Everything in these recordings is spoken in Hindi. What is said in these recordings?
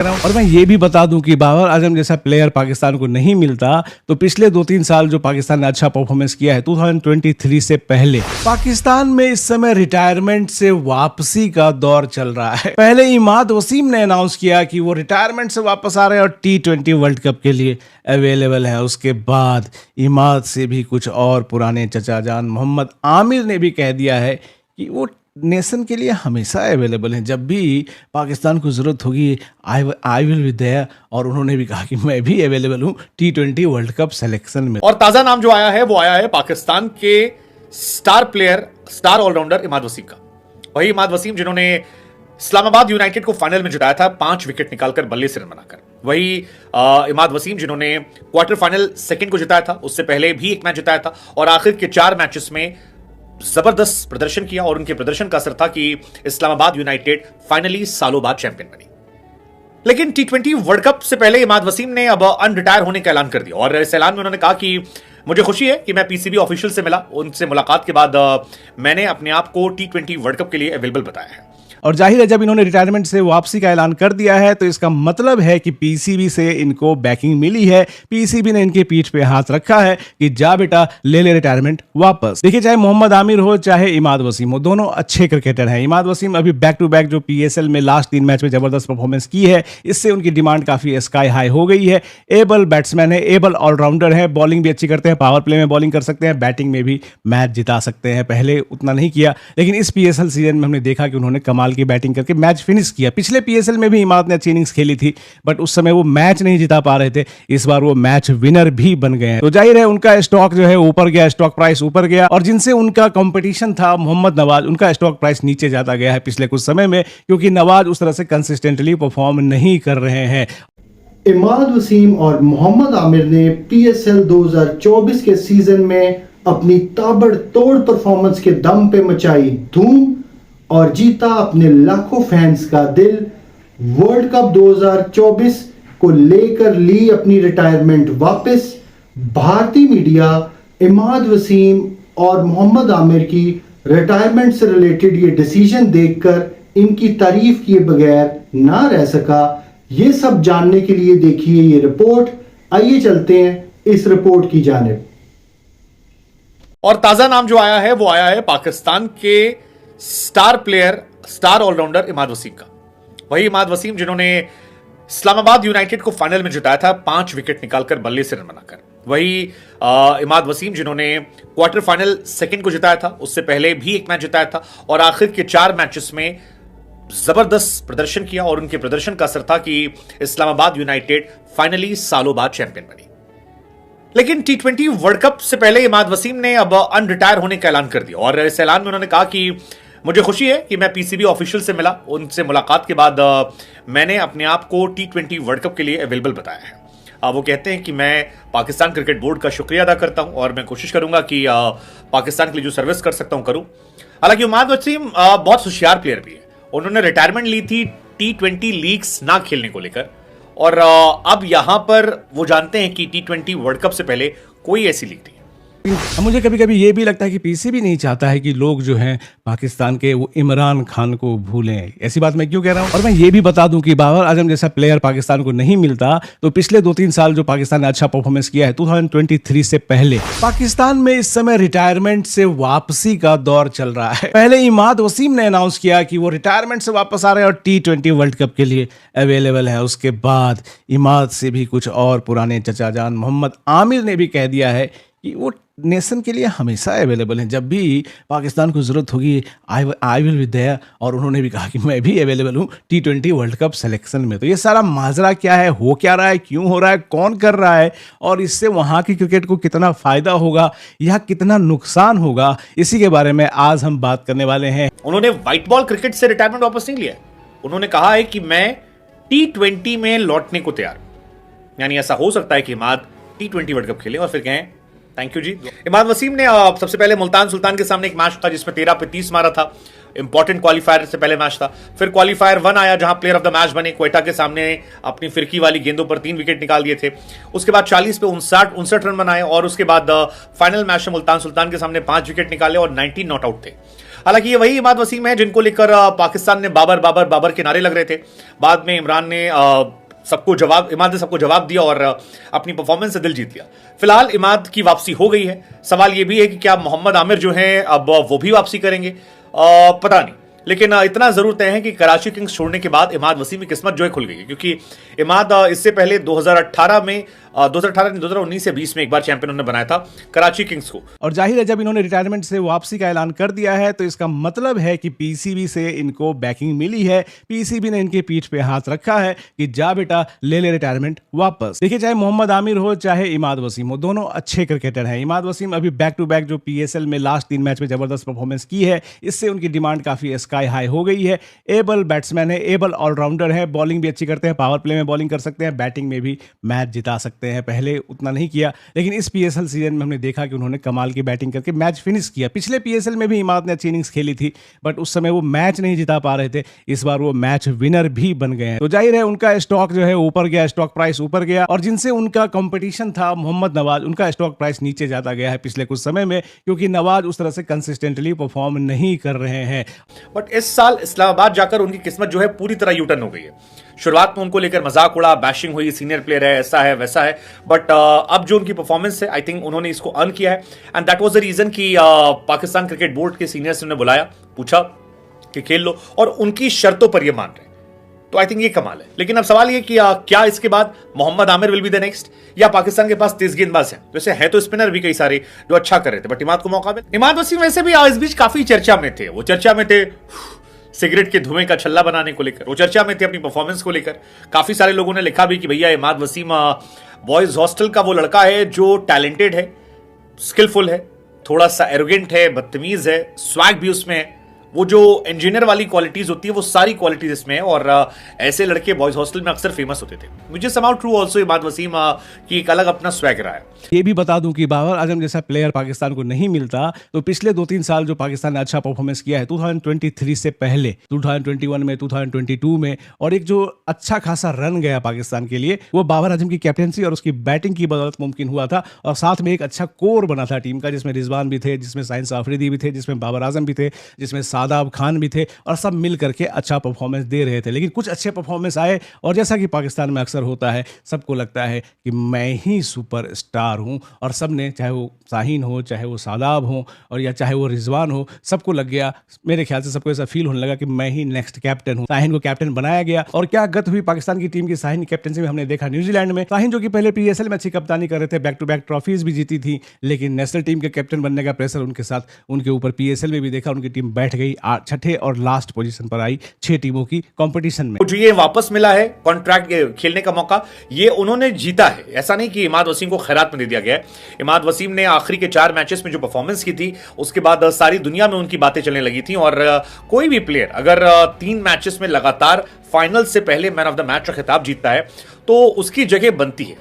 और मैं ये भी बता दूं कि बाबर आजम जैसा प्लेयर पाकिस्तान को नहीं मिलता तो पिछले 2-3 साल जो पाकिस्तान ने अच्छा परफॉर्मेंस किया है 2023 से पहले पाकिस्तान में इस समय रिटायरमेंट से वापसी का दौर चल रहा है। पहले इमाद वसीम ने अनाउंस किया कि वो रिटायरमेंट से वापस आ रहे हैं और T20 वर्ल्ड कप के लिए अवेलेबल है। उसके बाद इमाद से भी कुछ और पुराने चचा जान मोहम्मद आमिर ने भी कह दिया है कि वो नेशन के लिए हमेशा अवेलेबल हैं, जब भी पाकिस्तान को ज़रूरत होगी आई विल बी देयर। और उन्होंने भी कहा कि मैं भी अवेलेबल हूं T20 वर्ल्ड कप सिलेक्शन में। और ताज़ा नाम जो आया है वो आया है पाकिस्तान के star player, star all-rounder Imad Wasim का। वही इमाद वसीम जिन्होंने इस्लामाबाद यूनाइटेड को फाइनल में जिताया था 5 विकेट निकालकर 42 रन बनाकर। वही इमाद वसीम जिन्होंने क्वार्टर फाइनल सेकंड को जिताया था, उससे पहले भी एक मैच जिताया था और आखिर के 4 मैचेस में जबरदस्त प्रदर्शन किया और उनके प्रदर्शन का असर था कि इस्लामाबाद यूनाइटेड फाइनली सालों बाद चैंपियन बनी। लेकिन T20 वर्ल्ड कप से पहले इमाद वसीम ने अब अनरिटायर होने का ऐलान कर दिया और इस ऐलान में उन्होंने कहा कि मुझे खुशी है कि मैं पीसीबी ऑफिशियल से मिला, उनसे मुलाकात के बाद मैंने अपने आप को T20 वर्ल्ड कप के लिए अवेलेबल बताया है। और जाहिर है जब इन्होंने रिटायरमेंट से वापसी का ऐलान कर दिया है तो इसका मतलब है कि पीसीबी से इनको बैकिंग मिली है। पीसीबी ने इनके पीठ पे हाथ रखा है कि जा बेटा ले ले रिटायरमेंट वापस। देखिए चाहे मोहम्मद आमिर हो चाहे इमाद वसीम हो, दोनों अच्छे क्रिकेटर हैं। इमाद वसीम अभी बैक टू बैक जो PSL में लास्ट 3 मैच में जबरदस्त परफॉर्मेंस की है, इससे उनकी डिमांड काफी स्काई हाई हो गई है। एबल बैट्समैन है, एबल ऑलराउंडर है, बॉलिंग भी अच्छी करते हैं, पावर प्ले में बॉलिंग कर सकते हैं, बैटिंग में भी मैच जिता सकते हैं। पहले उतना नहीं किया लेकिन इस PSL सीजन में हमने देखा कि उन्होंने कमाल की बैटिंग करके मैच फिनिश किया। पिछले PSL में भी इमाद ने अच्छी इनिंग्स खेली थी बट उस समय वो मैच नहीं जिता पा रहे थे, इस बार वो मैच विनर भी बन गए हैं। तो जाहिर है उनका स्टॉक जो है ऊपर गया, स्टॉक प्राइस ऊपर गया। और जिनसे उनका कंपटीशन था मोहम्मद नवाज, उनका स्टॉक प्राइस नीचे जाता गया है पिछले कुछ समय में, क्योंकि नवाज उस तरह से कंसिस्टेंटली परफॉर्म नहीं कर रहे हैं। इमाद वसीम और मोहम्मद आमिर ने PSL 2024 के सीजन में अपनी ताबड़तोड़ परफॉर्मेंस के दम पे मचाई धूम और जीता अपने लाखों फैंस का दिल। वर्ल्ड कप 2024 को लेकर ली अपनी रिटायरमेंट वापस। भारतीय मीडिया इमाद वसीम और मोहम्मद आमिर की रिटायरमेंट से रिलेटेड ये डिसीजन देखकर इनकी तारीफ किए बगैर ना रह सका। ये सब जानने के लिए देखिए ये रिपोर्ट। आइए चलते हैं इस रिपोर्ट की जानिब। और ताजा नाम जो आया है वो आया है पाकिस्तान के star player, star all-rounder Imad Wasim का। वही इमाद वसीम जिन्होंने इस्लामाबाद यूनाइटेड को फाइनल में जिताया था 5 विकेट निकालकर 42 रन बनाकर। वही इमाद वसीम जिन्होंने क्वार्टर फाइनल सेकंड को जिताया था, उससे पहले भी एक मैच जिताया था और आखिर के 4 मैचेस में जबरदस्त प्रदर्शन किया और उनके प्रदर्शन का असर था कि इस्लामाबाद यूनाइटेड फाइनली सालों बाद चैंपियन बनी। लेकिन T20 वर्ल्ड कप से पहले इमाद वसीम ने अब अनरिटायर होने का ऐलान कर दिया और इस ऐलान में उन्होंने कहा कि मुझे खुशी है कि मैं पीसीबी ऑफिशियल से मिला, उनसे मुलाकात के बाद मैंने अपने आप को T20 वर्ल्ड कप के लिए अवेलेबल बताया है। वो कहते हैं कि मैं पाकिस्तान क्रिकेट बोर्ड का शुक्रिया अदा करता हूं और मैं कोशिश करूंगा कि पाकिस्तान के लिए जो सर्विस कर सकता हूं करूं। हालांकि इमाद वसीम बहुत होशियार प्लेयर भी है। उन्होंने रिटायरमेंट ली थी T20 लीग्स ना खेलने को लेकर और अब यहां पर वो जानते हैं कि T20 वर्ल्ड कप से पहले कोई ऐसी लीग नहीं। मुझे कभी कभी ये भी लगता है कि पीसीबी नहीं चाहता है कि लोग जो हैं पाकिस्तान के वो इमरान खान को भूलें। ऐसी बात मैं क्यों कह रहा हूं? और मैं ये भी बता दूं कि बाबर आजम जैसा प्लेयर पाकिस्तान को नहीं मिलता तो पिछले 2-3 साल जो पाकिस्तान ने अच्छा परफॉर्मेंस किया है 2023 से पहले पाकिस्तान में इस समय रिटायरमेंट से वापसी का दौर चल रहा है। पहले इमाद वसीम ने अनाउंस किया कि वो रिटायरमेंट से वापस आ रहे हैं और T20 वर्ल्ड कप के लिए अवेलेबल है। उसके बाद इमाद से भी कुछ और पुराने चचा जान मोहम्मद आमिर ने भी कह दिया है कि वो नेशन के लिए हमेशा अवेलेबल हैं, जब भी पाकिस्तान को ज़रूरत होगी आई विल बी देयर। और उन्होंने भी कहा कि मैं भी अवेलेबल हूँ T20 वर्ल्ड कप सिलेक्शन में। तो ये सारा माजरा क्या है, हो क्या रहा है, क्यों हो रहा है, कौन कर रहा है और इससे वहाँ की क्रिकेट को कितना फ़ायदा होगा या कितना नुकसान होगा, इसी के बारे में आज हम बात करने वाले हैं। उन्होंने व्हाइट बॉल क्रिकेट से रिटायरमेंट वापस नहीं लिया। उन्होंने कहा है कि मैं T20 में लौटने को तैयार। यानी ऐसा हो सकता है कि इमाद T20 वर्ल्ड कप खेले और फिर कहें थैंक यू जी। इमाद वसीम ने सबसे पहले मुल्तान सुल्तान के सामने एक मैच था जिसमें 13 पे 30 मारा था। इंपॉर्टेंट क्वालिफायर से पहले मैच था। फिर क्वालिफायर 1 आया जहां प्लेयर ऑफ द मैच बने। क्वेटा के सामने अपनी फिरकी वाली गेंदों पर 3 विकेट निकाल दिए थे। उसके बाद 40 पे 59 रन बनाए और उसके बाद फाइनल मैच में मुल्तान सुल्तान के सामने 5 विकेट निकाले और 19 नॉट आउट थे। हालांकि ये वही इमाद वसीम है जिनको लेकर पाकिस्तान ने बाबर बाबर बाबर के नारे लग रहे थे। बाद में इमरान ने इमाद ने सबको जवाब दिया और अपनी परफॉर्मेंस से दिल जीत लिया। फिलहाल इमाद की वापसी हो गई है। सवाल यह भी है कि क्या मोहम्मद आमिर जो हैं अब वो भी वापसी करेंगे, पता नहीं। लेकिन इतना जरूर तय है कि कराची किंग्स छोड़ने के बाद इमाद वसीम की किस्मत जो है खुल गई है, क्योंकि इमाद इससे पहले 2019 से 20 में एक बार चैंपियन उन्होंने बनाया था कराची किंग्स को। और जाहिर है जब इन्होंने रिटायरमेंट से वापसी का ऐलान कर दिया है तो इसका मतलब है कि पीसीबी से इनको बैकिंग मिली है। पीसीबी ने इनके पीठ पे हाथ रखा है कि जा बेटा ले ले रिटायरमेंट वापस। देखिए चाहे मोहम्मद आमिर हो चाहे इमाद वसीम हो, दोनों अच्छे क्रिकेटर हैं। इमाद वसीम अभी बैक टू बैक जो पीएसएल में लास्ट 3 मैच में जबरदस्त परफॉर्मेंस की है, इससे उनकी डिमांड काफी स्काई हाई हो गई है। एबल बैट्समैन है, एबल ऑलराउंडर है, बॉलिंग भी अच्छी करते हैं, पावर प्ले में बॉलिंग कर सकते हैं, बैटिंग में भी मैच जिता सकते हैं। पहले उतना नहीं किया, लेकिन इस पीएसएल सीजन में हमने देखा कि उन्होंने कमाल की बैटिंग करके मैच फिनिश किया। पिछले पीएसएल में भी इमाद ने अच्छी इनिंग्स खेली थी, बट उस समय वो मैच नहीं जिता पा रहे थे। इस बार वो मैच विनर भी बन गए हैं। तो जाहिर है उनका स्टॉक जो है ऊपर गया, स्टॉक प्राइस ऊपर गया। और जिनसे उनका कंपटीशन था मोहम्मद नवाज, उनका स्टॉक प्राइस नीचे जाता गया है पिछले कुछ समय में, क्योंकि नवाज उस तरह से कंसिस्टेंटली परफॉर्म नहीं कर रहे हैं। बट इस साल इस्लामाबाद जाकर उनकी किस्मत जो है पूरी तरह यूटर्न हो गई है। शुरुआत में उनको लेकर मजाक उड़ा, बैशिंग हुई, सीनियर प्लेयर है, ऐसा है वैसा है, बट अब जो उनकी परफॉर्मेंस है आई थिंक उन्होंने इसको अर्न किया है। And that was the reason कि पाकिस्तान क्रिकेट बोर्ड के सीनियर्स ने बुलाया, पूछा कि खेल लो, और उनकी शर्तों पर ये मान रहे। तो आई थिंक ये कमाल है। लेकिन अब सवाल ये कि क्या इसके बाद Mohammad Amir will be the next, या पाकिस्तान के पास तेज गेंदबाज हैं, वैसे है तो स्पिनर भी कई सारे जो अच्छा कर रहे थे, बट इमाद को मौका मिला। इमाद वसीम वैसे भी इस बीच काफी चर्चा में थे। वो चर्चा में थे सिगरेट के धुएं का छल्ला बनाने को लेकर, वो चर्चा में थे अपनी परफॉर्मेंस को लेकर। काफी सारे लोगों ने लिखा भी कि भैया इमाद वसीम बॉयज हॉस्टल का वो लड़का है जो टैलेंटेड है, स्किलफुल है, थोड़ा सा एरोगेंट है, बदतमीज है, स्वैग भी उसमें है, वो जो इंजीनियर वाली क्वालिटीज होती है वो सारी क्वालिटीज इसमें है। और ऐसे लड़के बॉयज हॉस्टल में अक्सर फेमस होते थे। मुझे समाउ ट्रू ऑल्सो इमाद वसीम की एक अलग अपना स्वैग रहा है। ये भी बता दूं कि बाबर आजम जैसा प्लेयर पाकिस्तान को नहीं मिलता तो पिछले 2-3 साल जो पाकिस्तान ने अच्छा परफॉर्मेंस किया है 2023 से पहले, 2021 में, 2022 में, और एक जो अच्छा खासा रन गया पाकिस्तान के लिए, वो बाबर आजम की कैप्टेंसी और उसकी बैटिंग की बदौलत मुमकिन हुआ था। और साथ में एक अच्छा कोर बना था टीम का, जिसमें रिजवान भी थे, जिसमें साइंस आफरीदी भी थे, जिसमें बाबर आजम भी थे, जिसमें सादाब खान भी थे, और सब मिल करके अच्छा परफॉर्मेंस दे रहे थे। लेकिन कुछ अच्छे परफॉर्मेंस आए, और जैसा कि पाकिस्तान में अक्सर होता है, सबको लगता है कि मैं ही सुपर स्टार हूं, और सब ने, चाहे वो शाहीन हो, चाहे वो सादाब हो, और या चाहे वो रिजवान हो, सबको लग गया, मेरे ख्याल से सबको ऐसा फील होने लगा कि मैं ही नेक्स्ट कैप्टन हूं। शाहीन को कैप्टन बनाया गया, और क्या गत हुई पाकिस्तान की टीम की शाहीन की कैप्टनसी में हमने देखा न्यूजीलैंड में। शाहीन जो कि पहले पीएसएल में अच्छी कप्तानी कर रहे थे, बैक टू बैक ट्रॉफीज भी जीती थी, लेकिन नेशनल टीम के कैप्टन बनने का प्रेशर उनके साथ, उनके ऊपर पीएसएल में भी देखा, उनकी टीम बैठ गई, छठे और लास्ट पोजीशन पर आई 6 टीमों की कंपटीशन में। जो ये वापस मिला है कॉन्ट्रैक्ट खेलने का मौका, ये उन्होंने जीता है। ऐसा नहीं कि इमाद वसीम को खैरात में दे दिया गया है। इमाद वसीम ने आखिरी के 4 मैचेस में जो परफॉर्मेंस की थी, उसके बाद सारी दुनिया में उनकी बातें चलने लगी थी। और कोई भी प्लेयर अगर 3 मैचेस में लगातार फाइनल से पहले मैन ऑफ द मैच का खिताब जीतता है तो उसकी जगह बनती है,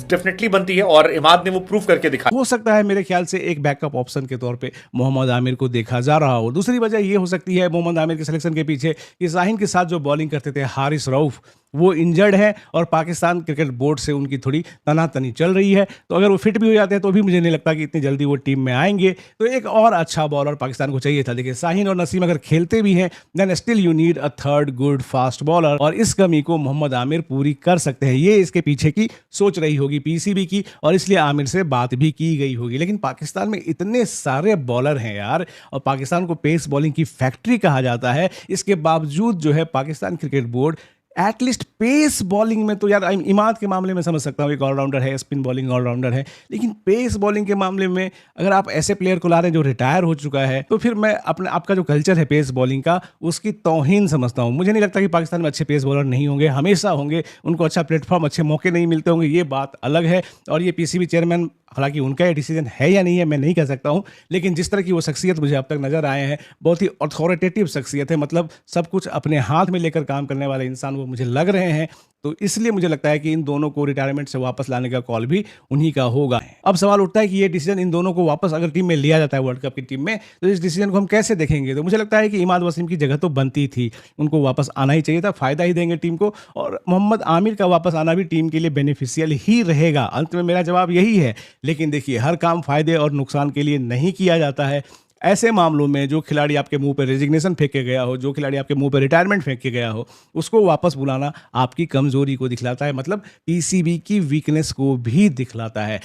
डेफिनेटली बनती है, और इमाद ने वो प्रूव करके दिखाया। हो सकता है मेरे ख्याल से एक बैकअप ऑप्शन के तौर पे मोहम्मद आमिर को देखा जा रहा हो। दूसरी वजह ये हो सकती है मोहम्मद आमिर के सिलेक्शन के पीछे कि शाहीन के साथ जो बॉलिंग करते थे हारिस रऊफ, वो इंजर्ड है, और पाकिस्तान क्रिकेट बोर्ड से उनकी थोड़ी तनातनी चल रही है। तो अगर वो फिट भी हो जाते हैं तो भी मुझे नहीं लगता कि इतनी जल्दी वो टीम में आएंगे। तो एक और अच्छा बॉलर पाकिस्तान को चाहिए था। देखिए शाहीन और नसीम अगर खेलते भी हैं, then still you need a third good fast bowler, और इस कमी को मोहम्मद आमिर पूरी कर सकते हैं। ये इसके पीछे की सोच रही होगी पीसीबी की, और इसलिए आमिर से बात भी की गई होगी। लेकिन पाकिस्तान में इतने सारे बॉलर हैं यार, और पाकिस्तान को पेस बॉलिंग की फैक्ट्री कहा जाता है, इसके बावजूद जो है Pakistan cricket board at least pace bowling में तो यार, इमाद के मामले में समझ सकता हूँ, एक ऑलराउंडर है, स्पिन बॉलिंग ऑलराउंडर है, लेकिन पेस बॉलिंग के मामले में अगर आप ऐसे प्लेयर को ला रहे हैं जो रिटायर हो चुका है, तो फिर मैं अपने आपका जो कल्चर है पेस बॉलिंग का, उसकी तौहीन समझता हूँ। मुझे नहीं लगता कि पाकिस्तान में अच्छे पेस बॉलर नहीं होंगे, हमेशा होंगे, उनको अच्छा प्लेटफॉर्म, अच्छे मौके नहीं मिलते होंगे, ये बात अलग है। और ये पीसीबी चेयरमैन, हालांकि उनका ये डिसीजन है या नहीं है मैं नहीं कह सकता हूं, लेकिन जिस तरह की वो शख्सियत मुझे अब तक नजर आए हैं, बहुत ही अथॉरिटेटिव शख्सियत है, मतलब सब कुछ अपने हाथ में लेकर काम करने वाले इंसान वो मुझे लग रहे हैं। तो इसलिए मुझे लगता है कि इन दोनों को रिटायरमेंट से वापस लाने का कॉल भी उन्हीं का होगा। अब सवाल उठता है कि ये डिसीजन इन दोनों को वापस अगर टीम में लिया जाता है वर्ल्ड कप की टीम में, तो इस डिसीजन को हम कैसे देखेंगे? तो मुझे लगता है कि इमाद वसीम की जगह तो बनती थी, उनको वापस आना ही चाहिए था, फायदा ही देंगे टीम को, और मोहम्मद आमिर का वापस आना भी टीम के लिए बेनिफिशियल ही रहेगा। अंत में मेरा जवाब यही है। लेकिन देखिए, हर काम फायदे और नुकसान के लिए नहीं किया जाता है। ऐसे मामलों में जो खिलाड़ी आपके मुंह पे रेजिग्नेशन फेंक के गया हो, जो खिलाड़ी आपके मुंह पे रिटायरमेंट फेंक के गया हो, उसको वापस बुलाना आपकी कमजोरी को दिखलाता है, मतलब पीसीबी की वीकनेस को भी दिखलाता है।